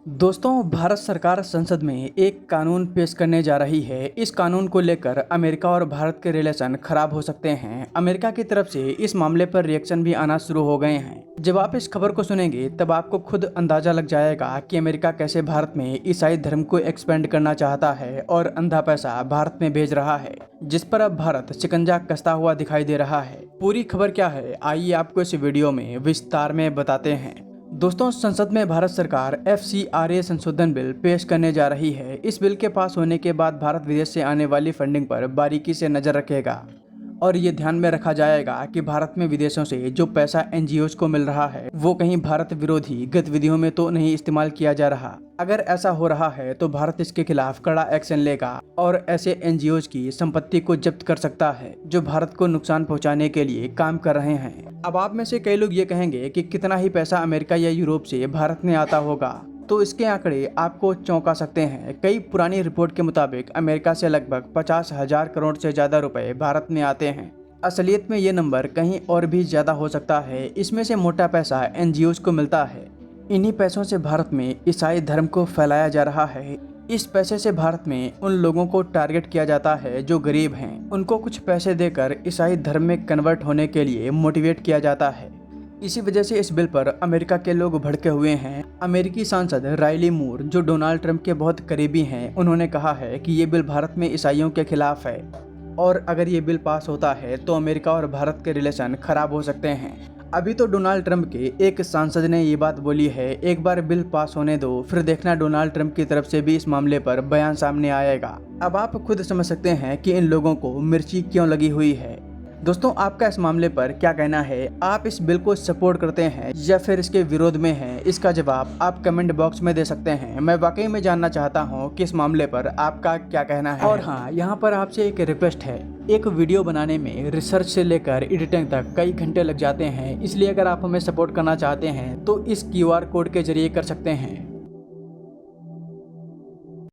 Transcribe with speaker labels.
Speaker 1: दोस्तों, भारत सरकार संसद में एक कानून पेश करने जा रही है। इस कानून को लेकर अमेरिका और भारत के रिलेशन खराब हो सकते हैं। अमेरिका की तरफ से इस मामले पर रिएक्शन भी आना शुरू हो गए हैं। जब आप इस खबर को सुनेंगे तब आपको खुद अंदाजा लग जाएगा कि अमेरिका कैसे भारत में ईसाई धर्म को एक्सपेंड करना चाहता है और अंधा पैसा भारत में भेज रहा है, जिस पर अब भारत शिकंजा कसता हुआ दिखाई दे रहा है। पूरी खबर क्या है, आइए आपको इस वीडियो में विस्तार में बताते हैं। दोस्तों, संसद में भारत सरकार FCRA संशोधन बिल पेश करने जा रही है। इस बिल के पास होने के बाद भारत विदेश से आने वाली फंडिंग पर बारीकी से नजर रखेगा और ये ध्यान में रखा जाएगा कि भारत में विदेशों से जो पैसा NGOs को मिल रहा है वो कहीं भारत विरोधी गतिविधियों में तो नहीं इस्तेमाल किया जा रहा। अगर ऐसा हो रहा है तो भारत इसके खिलाफ कड़ा एक्शन लेगा और ऐसे NGOs की संपत्ति को जब्त कर सकता है जो भारत को नुकसान पहुंचाने के लिए काम कर रहे हैं। अब आप में से कई लोग ये कहेंगे कि कितना ही पैसा अमेरिका या यूरोप से भारत में आता होगा, तो इसके आंकड़े आपको चौंका सकते हैं। कई पुरानी रिपोर्ट के मुताबिक अमेरिका से लगभग 50,000 करोड़ से ज़्यादा रुपए भारत में आते हैं। असलियत में ये नंबर कहीं और भी ज़्यादा हो सकता है। इसमें से मोटा पैसा NGOs को मिलता है। इन्हीं पैसों से भारत में ईसाई धर्म को फैलाया जा रहा है। इस पैसे से भारत में उन लोगों को टारगेट किया जाता है जो गरीब हैं। उनको कुछ पैसे देकर ईसाई धर्म में कन्वर्ट होने के लिए मोटिवेट किया जाता है। इसी वजह से इस बिल पर अमेरिका के लोग भड़के हुए हैं। अमेरिकी सांसद राइली मूर, जो डोनाल्ड ट्रंप के बहुत करीबी हैं, उन्होंने कहा है कि ये बिल भारत में ईसाइयों के खिलाफ है और अगर ये बिल पास होता है तो अमेरिका और भारत के रिलेशन खराब हो सकते हैं। अभी तो डोनाल्ड ट्रंप के एक सांसद ने ये बात बोली है, एक बार बिल पास होने दो, फिर देखना डोनाल्ड ट्रंप की तरफ से भी इस मामले पर बयान सामने आएगा। अब आप खुद समझ सकते हैं कि इन लोगों को मिर्ची क्यों लगी हुई है। दोस्तों, आपका इस मामले पर क्या कहना है? आप इस बिल को सपोर्ट करते हैं या फिर इसके विरोध में हैं? इसका जवाब आप कमेंट बॉक्स में दे सकते हैं। मैं वाकई में जानना चाहता हूं कि इस मामले पर आपका क्या कहना है। और हाँ, यहाँ पर आपसे एक रिक्वेस्ट है। एक वीडियो बनाने में रिसर्च से लेकर एडिटिंग तक कई घंटे लग जाते हैं, इसलिए अगर आप हमें सपोर्ट करना चाहते हैं तो इस QR कोड के जरिए कर सकते हैं।